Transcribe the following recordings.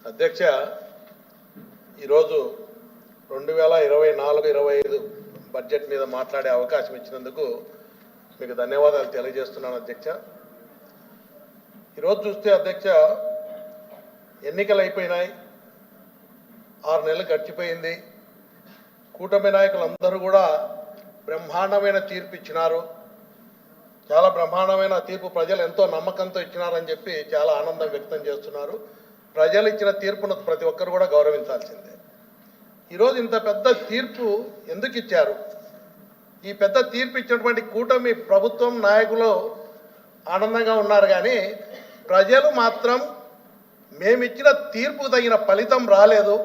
అధ్యక్ష, ఈరోజు 2024-25 బడ్జెట్ మీద మాట్లాడే అవకాశం ఇచ్చినందుకు మీకు ధన్యవాదాలు తెలియజేస్తున్నాను అధ్యక్ష. ఈరోజు చూస్తే అధ్యక్ష, ఎన్నికలు అయిపోయినాయి, 6 నెలలు గడిచిపోయింది. కూటమి నాయకులందరూ కూడా బ్రహ్మాండమైన తీర్పు ఇచ్చినారు. చాలా బ్రహ్మాండమైన తీర్పు, ప్రజలు ఎంతో నమ్మకంతో ఇచ్చినారని చెప్పి చాలా ఆనందం వ్యక్తం చేస్తున్నారు. ప్రజలు ఇచ్చిన తీర్పును ప్రతి ఒక్కరు కూడా గౌరవించాల్సిందే. ఈరోజు ఇంత పెద్ద తీర్పు ఎందుకు ఇచ్చారు? ఈ పెద్ద తీర్పు ఇచ్చినటువంటి కూటమి ప్రభుత్వం నాయకులు ఆనందంగా ఉన్నారు, కానీ ప్రజలు మాత్రం మేమిచ్చిన తీర్పు తగిన ఫలితం రాలేదు,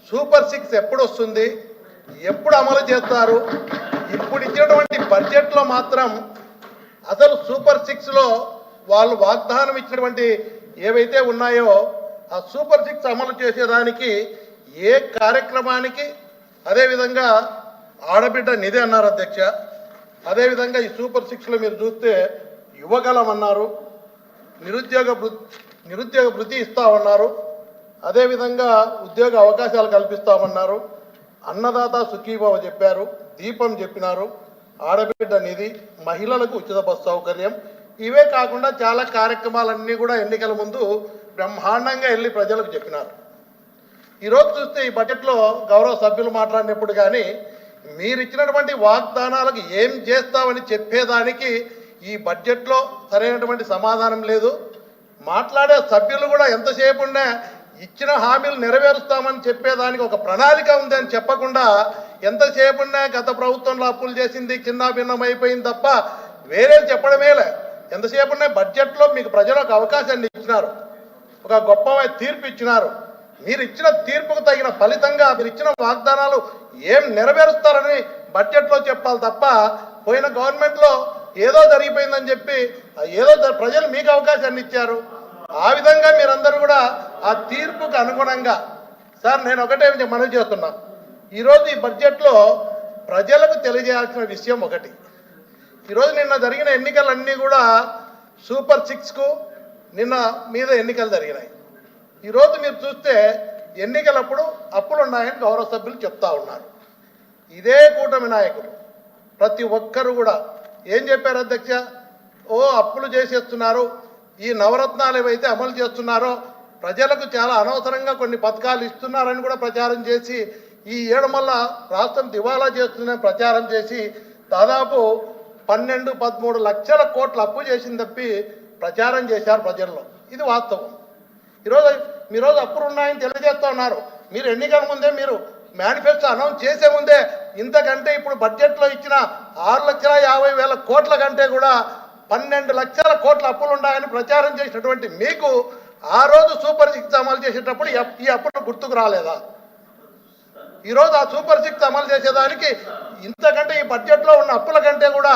సూపర్ 6 ఎప్పుడు వస్తుంది, ఎప్పుడు అమలు చేస్తారు, ఇప్పుడు ఇచ్చినటువంటి బడ్జెట్లో మాత్రం అసలు సూపర్ 6లో వాళ్ళు వాగ్దానం ఇచ్చినటువంటి ఏవైతే ఉన్నాయో ఆ సూపర్ 6 అమలు చేసేదానికి ఏ కార్యక్రమానికి, అదేవిధంగా ఆడబిడ్డ నిధి అన్నారు అధ్యక్ష. అదేవిధంగా ఈ సూపర్ 6లో మీరు చూస్తే యువగలం అన్నారు, నిరుద్యోగ భృతి ఇస్తామన్నారు, అదేవిధంగా ఉద్యోగ అవకాశాలు కల్పిస్తామన్నారు, అన్నదాత సుఖీభవ చెప్పారు, దీపం చెప్పినారు, ఆడబిడ్డ నిధి, మహిళలకు ఉచిత బస్సు సౌకర్యం. ఇవే కాకుండా చాలా కార్యక్రమాలన్నీ కూడా ఎన్నికల ముందు బ్రహ్మాండంగా వెళ్ళి ప్రజలకు చెప్పినారు. ఈరోజు చూస్తే ఈ బడ్జెట్లో గౌరవ సభ్యులు మాట్లాడినప్పుడు కానీ మీరు ఇచ్చినటువంటి వాగ్దానాలకు ఏం చేస్తామని చెప్పేదానికి ఈ బడ్జెట్లో సరైనటువంటి సమాధానం లేదు. మాట్లాడే సభ్యులు కూడా ఎంతసేపు ఉన్నా ఇచ్చిన హామీలు నెరవేరుస్తామని చెప్పేదానికి ఒక ప్రణాళిక ఉందని చెప్పకుండా ఎంతసేపు ఉన్నా గత ప్రభుత్వంలో అప్పులు చేసింది చిన్న భిన్నం అయిపోయింది తప్ప వేరే చెప్పడమేలే. ఎంతసేపు ఉన్నా బడ్జెట్లో మీకు ప్రజలు ఒక అవకాశాన్ని ఇచ్చినారు, ఒక గొప్ప తీర్పు ఇచ్చినారు. మీరు ఇచ్చిన తీర్పుకు తగిన ఫలితంగా మీరు ఇచ్చిన వాగ్దానాలు ఏం నెరవేరుస్తారని బడ్జెట్లో చెప్పాలి తప్ప పోయిన గవర్నమెంట్లో ఏదో జరిగిపోయిందని చెప్పి ఏదో ప్రజలు మీకు అవకాశాన్ని ఇచ్చారు. ఆ విధంగా మీరందరూ కూడా ఆ తీర్పుకు అనుగుణంగా సార్ నేను ఒకటే మనవి చేస్తున్నా, ఈరోజు ఈ బడ్జెట్లో ప్రజలకు తెలియజేయాల్సిన విషయం ఒకటి. ఈరోజు నిన్న జరిగిన ఎన్నికలన్నీ కూడా సూపర్ 6కు నిన్న మీద ఎన్నికలు జరిగినాయి. ఈరోజు మీరు చూస్తే ఎన్నికలప్పుడు అప్పులు ఉన్నాయని గౌరవ సభ్యులు చెప్తా ఉన్నారు. ఇదే కూటమి నాయకులు ప్రతి ఒక్కరు కూడా ఏం చెప్పారు అధ్యక్ష? అప్పులు చేసేస్తున్నారు, ఈ నవరత్నాలు ఏవైతే అమలు చేస్తున్నారో ప్రజలకు చాలా అనవసరంగా కొన్ని పథకాలు ఇస్తున్నారని కూడా ప్రచారం చేసి ఈ 7 మళ్ళా రాష్ట్రం దివాలా చేస్తుందని ప్రచారం చేసి దాదాపు 12-13 లక్షల కోట్ల అప్పు చేసింది తప్పి ప్రచారం చేశారు ప్రజల్లో. ఇది వాస్తవం. ఈరోజు అప్పులు ఉన్నాయని తెలియజేస్తూ ఉన్నారు. మీరు ఎన్నికల ముందే మీరు మేనిఫెస్టో అనౌన్స్ చేసే ముందే ఇంతకంటే ఇప్పుడు బడ్జెట్లో ఇచ్చిన 6,50,000 కోట్ల కంటే కూడా 12 లక్షల కోట్ల అప్పులు ఉన్నాయని ప్రచారం చేసినటువంటి మీకు ఆ రోజు సూపర్ 6 అమలు చేసేటప్పుడు ఈ అప్పులు గుర్తుకు రాలేదా? ఈరోజు ఆ సూపర్ 6 అమలు చేసేదానికి ఇంతకంటే ఈ బడ్జెట్లో ఉన్న అప్పుల కంటే కూడా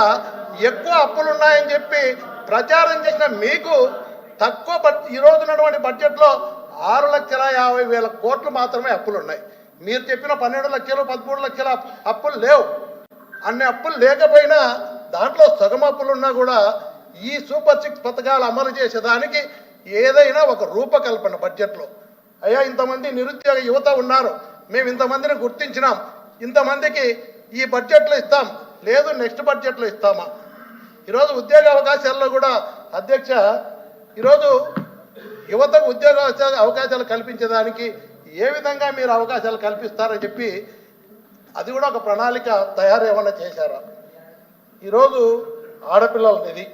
ఎక్కువ అప్పులు ఉన్నాయని చెప్పి ప్రచారం చేసిన మీకు తక్కువ ఈరోజు ఉన్నటువంటి బడ్జెట్లో 6,50,000 కోట్లు మాత్రమే అప్పులు ఉన్నాయి. మీరు చెప్పిన 12 లక్షలు 13 లక్షల అప్పులు లేవు. అన్ని అప్పులు లేకపోయినా దాంట్లో సగం అప్పులు ఉన్నా కూడా ఈ సూపర్ 6 పథకాలు అమలు చేసేదానికి ఏదైనా ఒక రూపకల్పన బడ్జెట్లో, అయ్యా ఇంతమంది నిరుద్యోగ యువత ఉన్నారు, మేము ఇంతమందిని గుర్తించినాం, ఇంతమందికి ఈ బడ్జెట్లో ఇస్తాం, లేదు నెక్స్ట్ బడ్జెట్లో ఇస్తామా? ఈరోజు ఉద్యోగ అవకాశాల్లో కూడా అధ్యక్ష, ఈరోజు యువతకు ఉద్యోగ అవకాశాలు కల్పించేదానికి ఏ విధంగా మీరు అవకాశాలు కల్పిస్తారని చెప్పి అది కూడా ఒక ప్రణాళిక తయారు ఏమన్నా చేశారా? ఈరోజు ఆడపిల్లల నిధి,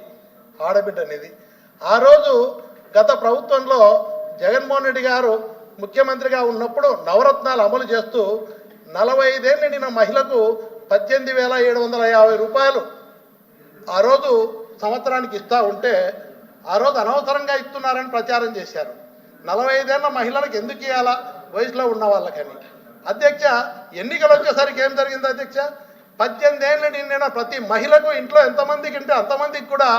ఆడబిడ్డ నిధి, ఆ రోజు గత ప్రభుత్వంలో జగన్మోహన్ రెడ్డి గారు ముఖ్యమంత్రిగా ఉన్నప్పుడు నవరత్నాలు అమలు చేస్తూ 45 ఏళ్ళు నిండిన మహిళకు 18,750 రూపాయలు ఆ రోజు సంవత్సరానికి ఇస్తూ ఉంటే ఆ రోజు అనవసరంగా ఇస్తున్నారని ప్రచారం చేశారు. 45 ఏళ్ళ మహిళలకు ఎందుకు ఇవ్వాలా వయసులో ఉన్న వాళ్ళకని? అధ్యక్ష, ఎన్నికలు వచ్చేసరికి ఏం జరిగింది అధ్యక్ష? 18 ఏళ్ళు నిండిన ప్రతి మహిళకు ఇంట్లో ఎంతమందికి ఉంటే అంతమందికి కూడా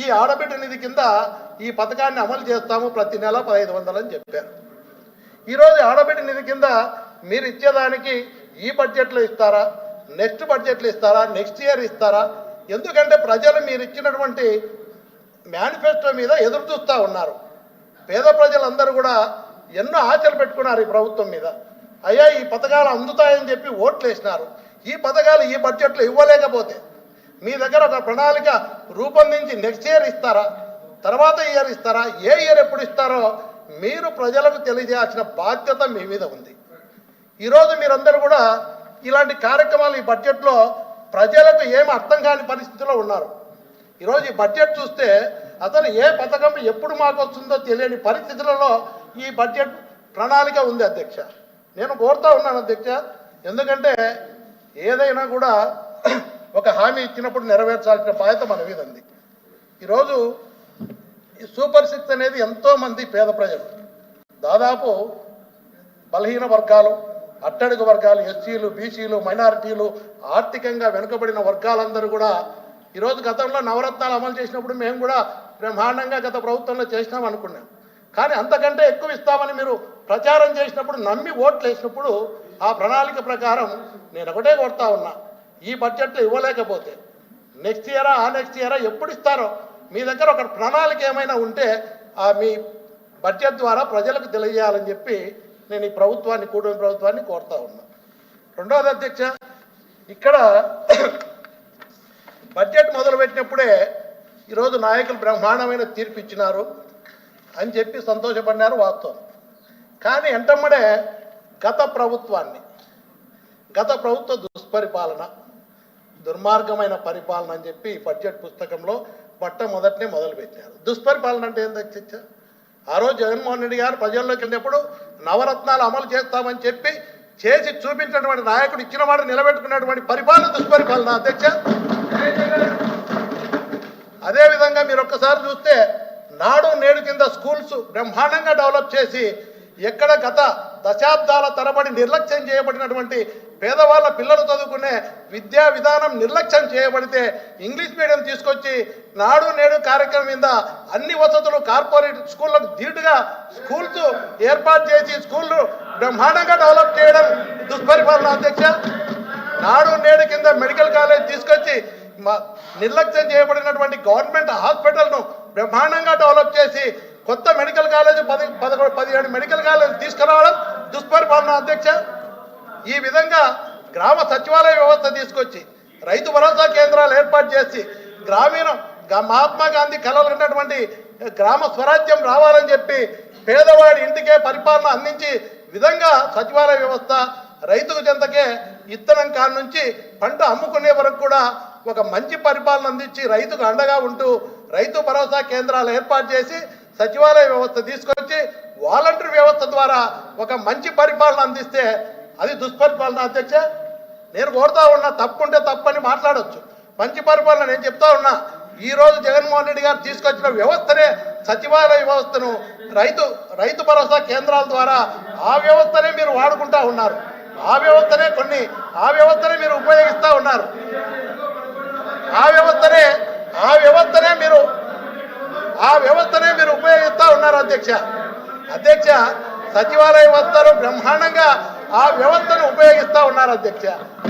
ఈ ఆడబిడ్డ నిధి కింద ఈ పథకాన్ని అమలు చేస్తాము, ప్రతి నెల 1,500 అని చెప్పారు. ఈరోజు ఆడబిడ్డ నిధి కింద మీరు ఇచ్చేదానికి ఈ బడ్జెట్లో ఇస్తారా, నెక్స్ట్ బడ్జెట్లో ఇస్తారా, నెక్స్ట్ ఇయర్ ఇస్తారా? ఎందుకంటే ప్రజలు మీరు ఇచ్చినటువంటి మేనిఫెస్టో మీద ఎదురు చూస్తూ ఉన్నారు. పేద ప్రజలందరూ కూడా ఎన్నో ఆశలు పెట్టుకున్నారు ఈ ప్రభుత్వం మీద. అయ్యా ఈ పథకాలు అందుతాయని చెప్పి ఓట్లు వేసినారు. ఈ పథకాలు ఈ బడ్జెట్లో ఇవ్వలేకపోతే మీ దగ్గర ఒక ప్రణాళిక రూపొందించి నెక్స్ట్ ఇయర్ ఇస్తారా, తర్వాత ఇయర్ ఇస్తారా, ఏ ఇయర్ ఎప్పుడు ఇస్తారో మీరు ప్రజలకు తెలియజేయాల్సిన బాధ్యత మీ మీద ఉంది. ఈరోజు మీరందరూ కూడా ఇలాంటి కార్యక్రమాలు ఈ బడ్జెట్లో ప్రజలకు ఏమి అర్థం కాని పరిస్థితిలో ఉన్నారు. ఈరోజు ఈ బడ్జెట్ చూస్తే అసలు ఏ పథకం ఎప్పుడు మాకు వస్తుందో తెలియని పరిస్థితులలో ఈ బడ్జెట్ ప్రణాళిక ఉంది అధ్యక్ష. నేను కోరుతా ఉన్నాను అధ్యక్ష, ఎందుకంటే ఏదైనా కూడా ఒక హామీ ఇచ్చినప్పుడు నెరవేర్చాల్సిన బాధ్యత మన మీద ఉంది. ఈరోజు ఈ సూపర్ 6 అనేది ఎంతోమంది పేద ప్రజలు, దాదాపు బలహీన వర్గాలు, అట్టడుగు వర్గాలు, ఎస్సీలు, బీసీలు, మైనారిటీలు, ఆర్థికంగా వెనుకబడిన వర్గాలందరూ కూడా ఈరోజు గతంలో నవరత్నాలు అమలు చేసినప్పుడు మేము కూడా బ్రహ్మాండంగా గత ప్రభుత్వంలో చేసినాం అనుకున్నాం. కానీ అంతకంటే ఎక్కువ ఇస్తామని మీరు ప్రచారం చేసినప్పుడు నమ్మి ఓట్లు వేసినప్పుడు ఆ ప్రణాళిక ప్రకారం నేను ఒకటే కొడతా ఉన్నా, ఈ బడ్జెట్లో ఇవ్వలేకపోతే నెక్స్ట్ ఇయరా ఆ నెక్స్ట్ ఇయరా ఎప్పుడు ఇస్తారో మీ దగ్గర ఒక ప్రణాళిక ఏమైనా ఉంటే ఆ మీ బడ్జెట్ ద్వారా ప్రజలకు తెలియజేయాలని చెప్పి నేను ఈ ప్రభుత్వాన్ని, కూటమి ప్రభుత్వాన్ని కోరుతా ఉన్నా. రెండవది అధ్యక్ష, ఇక్కడ బడ్జెట్ మొదలుపెట్టినప్పుడే ఈరోజు నాయకులు బ్రహ్మాండమైన తీర్పు ఇచ్చినారు అని చెప్పి సంతోషపడినారు, వాస్తవం. కానీ ఎంటమ్మడే గత ప్రభుత్వ దుష్పరిపాలన, దుర్మార్గమైన పరిపాలన అని చెప్పి బడ్జెట్ పుస్తకంలో మొట్టమొదటినే మొదలుపెట్టారు. దుష్పరిపాలన అంటే ఏంటి అధ్యక్ష? ఆ రోజు జగన్మోహన్ రెడ్డి గారు ప్రజల్లోకి వెళ్ళినప్పుడు నవరత్నాలు అమలు చేస్తామని చెప్పి చేసి చూపించినటువంటి నాయకుడు ఇచ్చిన మాట నిలబెట్టుకున్నటువంటి పరిపాలన దుష్పరిపాలన అధ్యక్ష. అదేవిధంగా మీరు ఒక్కసారి చూస్తే నాడు నేడు కింద స్కూల్స్ బ్రహ్మాండంగా డెవలప్ చేసి ఎక్కడ గత దశాబ్దాల తరబడి నిర్లక్ష్యం చేయబడినటువంటి పేదవాళ్ళ పిల్లలు చదువుకునే విద్యా విధానం నిర్లక్ష్యం చేయబడితే ఇంగ్లీష్ మీడియం తీసుకొచ్చి నాడు నేడు కార్యక్రమం మీద అన్ని వసతులు కార్పొరేట్ స్కూళ్ళకు ధీటుగా స్కూల్స్ ఏర్పాటు చేసి స్కూళ్ళు బ్రహ్మాండంగా డెవలప్ చేయడం దుష్పరిపాలన అధ్యక్ష. నాడు నేడు కింద మెడికల్ కాలేజ్ తీసుకొచ్చి నిర్లక్ష్యం చేయబడినటువంటి గవర్నమెంట్ హాస్పిటల్ను బ్రహ్మాండంగా డెవలప్ చేసి కొత్త మెడికల్ కాలేజ్ 17 మెడికల్ కాలేజ్ తీసుకురావడం దుష్పరిపాలన అధ్యక్ష. ఈ విధంగా గ్రామ సచివాలయ వ్యవస్థ తీసుకొచ్చి రైతు భరోసా కేంద్రాలు ఏర్పాటు చేసి మహాత్మా గాంధీ కలలు ఉన్నటువంటి గ్రామ స్వరాజ్యం రావాలని చెప్పి పేదవాడి ఇంటికే పరిపాలన అందించి విధంగా సచివాలయ వ్యవస్థ రైతుకు చెంతకే ఇత్తనం కాడ నుంచి పంట అమ్ముకునే వరకు కూడా ఒక మంచి పరిపాలన అందించి రైతుకు అండగా ఉంటూ రైతు భరోసా కేంద్రాలు ఏర్పాటు చేసి సచివాలయ వ్యవస్థ తీసుకొచ్చి వాలంటీర్ వ్యవస్థ ద్వారా ఒక మంచి పరిపాలన అందిస్తే అది దుష్పరిపాలన అధ్యక్ష. నేను కోరుతా ఉన్నా, తప్పుంటే తప్పని మాట్లాడవచ్చు, మంచి పరిపాలన నేను చెప్తా ఉన్నా. ఈరోజు జగన్మోహన్ రెడ్డి గారు తీసుకొచ్చిన వ్యవస్థనే సచివాలయ వ్యవస్థను రైతు భరోసా కేంద్రాల ద్వారా ఆ వ్యవస్థనే మీరు వాడుకుంటా ఉన్నారు. ఆ వ్యవస్థనే మీరు ఉపయోగిస్తూ ఉన్నారు. ఆ వ్యవస్థనే మీరు ఉపయోగిస్తూ ఉన్నారు అధ్యక్ష. సచివాలయ వ్యవస్థను బ్రహ్మాండంగా ఆ వ్యవస్థను ఉపయోగిస్తూ ఉన్నారు అధ్యక్ష.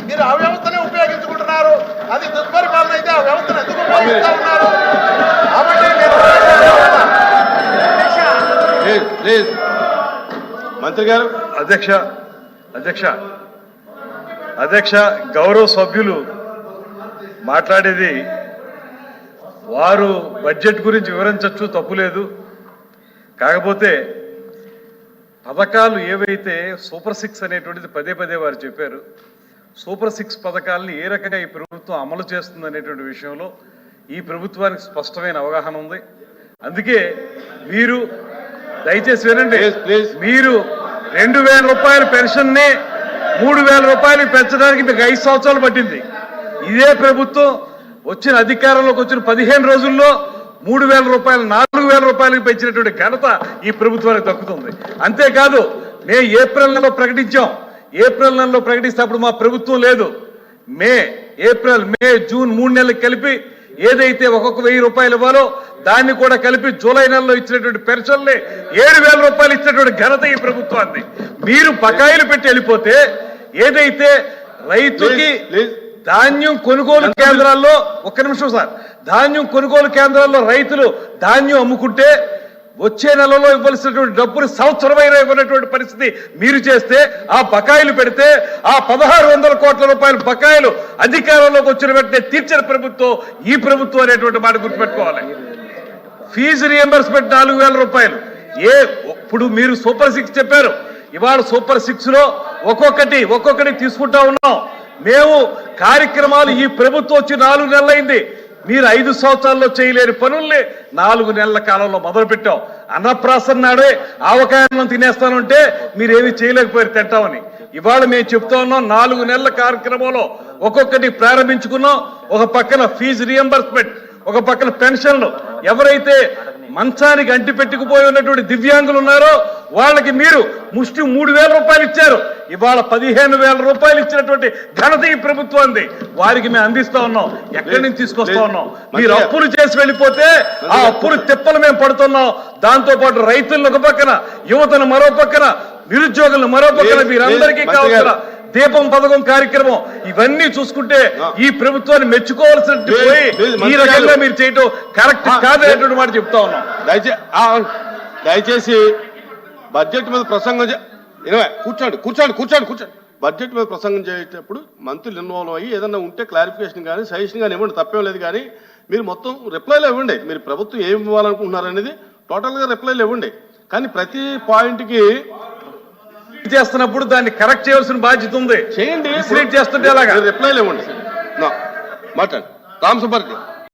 మీరు ఆ వ్యవస్థనే ఉపయోగించుకుంటున్నారు. అది దుష్పరిపాలన అయితే ఆ వ్యవస్థను ఎందుకు ఉపయోగిస్తూ ఉన్నారు? కాబట్టి మంత్రి గారు. అధ్యక్ష గౌరవ సభ్యులు మాట్లాడేది వారు బడ్జెట్ గురించి వివరించవచ్చు, తప్పులేదు. కాకపోతే పథకాలు ఏవైతే సూపర్ 6 అనేటువంటిది పదే వారు చెప్పారు. సూపర్ 6 పథకాలని ఏ రకంగా ఈ ప్రభుత్వం అమలు చేస్తుంది అనేటువంటి విషయంలో ఈ ప్రభుత్వానికి స్పష్టమైన అవగాహన ఉంది. అందుకే మీరు దయచేసి వినండి, మీరు 2000 రూపాయల పెన్షన్ని 3000 రూపాయలు పెంచడానికి మీకు 5 సంవత్సరాలు పట్టింది. ఇదే ప్రభుత్వం వచ్చిన అధికారంలోకి వచ్చిన 15 రోజుల్లో 3000 రూపాయలు 4000 రూపాయలకు పెంచినటువంటి ఘనత ఈ ప్రభుత్వానికి దక్కుతుంది. అంతేకాదు, మేము ఏప్రిల్ నెలలో ప్రకటించాం. ఏప్రిల్ నెలలో ప్రకటిస్తే అప్పుడు మా ప్రభుత్వం లేదు. ఏప్రిల్ మే జూన్ 3 నెలలకు కలిపి ఏదైతే ఒక్కొక్క 1000 రూపాయలు ఇవ్వాలో దాన్ని కూడా కలిపి జూలై నెలలో ఇచ్చినటువంటి పెన్షన్లే 7000 రూపాయలు ఇచ్చినటువంటి ఘనత ఈ ప్రభుత్వాన్ని. మీరు బకాయిలు పెట్టి వెళ్ళిపోతే ఏదైతే రైతుకి ధాన్యం కొనుగోలు కేంద్రాల్లో ధాన్యం కొనుగోలు కేంద్రాల్లో రైతులు ధాన్యం అమ్ముకుంటే వచ్చే నెలలో ఇవ్వాల్సినటువంటి డబ్బులు సంవత్సరమైనా ఇవ్వనటువంటి పరిస్థితి మీరు చేస్తే, ఆ బకాయిలు పెడితే, ఆ 1600 కోట్ల రూపాయల బకాయిలు అధికారంలోకి వచ్చిన వెంటనే తీర్చిన ప్రభుత్వం ఈ ప్రభుత్వం అనేటువంటి మాట గుర్తుపెట్టుకోవాలి. ఫీజు రియంబర్స్మెంట్ 4000 రూపాయలు. ఇప్పుడు మీరు సూపర్ 6 చెప్పారు, ఇవాళ సూపర్ 6 లో ఒక్కొక్కటి తీసుకుంటా ఉన్నాం. మేము కార్యక్రమాలు ఈ ప్రభుత్వం వచ్చి 4 నెలలైంది. మీరు 5 సంవత్సరాల్లో చేయలేని పనుల్ని 4 నెలల కాలంలో మొదలుపెట్టాం. అన్నప్రాసన నాడే ఆవకాయనం తినేస్తానంటే మీరేమీ చేయలేకపోయారు తింటామని. ఇవాళ మేము చెప్తా ఉన్నాం, 4 నెలల కార్యక్రమంలో ఒక్కొక్కటి ప్రారంభించుకున్నాం. ఒక పక్కన ఫీజు రియంబర్స్మెంట్, ఒక పక్కన పెన్షన్లు. ఎవరైతే మంచానికి అంటి పెట్టుకుపోయి ఉన్నటువంటి దివ్యాంగులు ఉన్నారో వాళ్ళకి మీరు ముష్టి 3000 రూపాయలు ఇచ్చారు. ఇవాళ 15,000 రూపాయలు ఇచ్చినటువంటి ఘనత ఈ ప్రభుత్వాన్ని. వారికి మేము అందిస్తా ఉన్నాం. ఎక్కడి నుంచి తీసుకొస్తా ఉన్నాం? మీరు అప్పులు చేసి వెళ్ళిపోతే ఆ అప్పులు తిప్పలు మేము పడుతున్నాం. దాంతో పాటు రైతులను ఒక పక్కన, యువతను మరో పక్కన, నిరుద్యోగులను మరో పక్కన, వీరందరికీ కావాల్సిన దీపం పథకం కార్యక్రమం, ఇవన్నీ చూసుకుంటే ఈ ప్రభుత్వాన్ని మెచ్చుకోవాల్సిన పోయి ఈ రకంగా మీరు చేయటం కరెక్ట్ కాదనేటువంటి మాట చెప్తా ఉన్నాం. దయచేసి బడ్జెట్ మీద ప్రసంగం కూర్చోండి. బడ్జెట్ మీద ప్రసంగం చేసేటప్పుడు మంత్రులు ఇన్వాల్వ్ అయ్యి ఏదన్నా ఉంటే క్లారిఫికేషన్ కానీ సజెషన్ కానీ ఇవ్వండి, తప్పేం లేదు. కానీ మీరు మొత్తం రిప్లైలు ఇవ్వండి. మీరు ప్రభుత్వం ఏమి ఇవ్వాలనుకుంటున్నారు అనేది టోటల్గా రిప్లైలు ఇవ్వండి. కానీ ప్రతి పాయింట్కి చేస్తున్నప్పుడు దాన్ని కరెక్ట్ చేయాల్సిన బాధ్యత ఉంది. చేయండి. చేస్తుంటే అలాగా రిప్లైలు ఇవ్వండి. మాట్లాడండి. రామ్ సుబ్బారెడ్డి.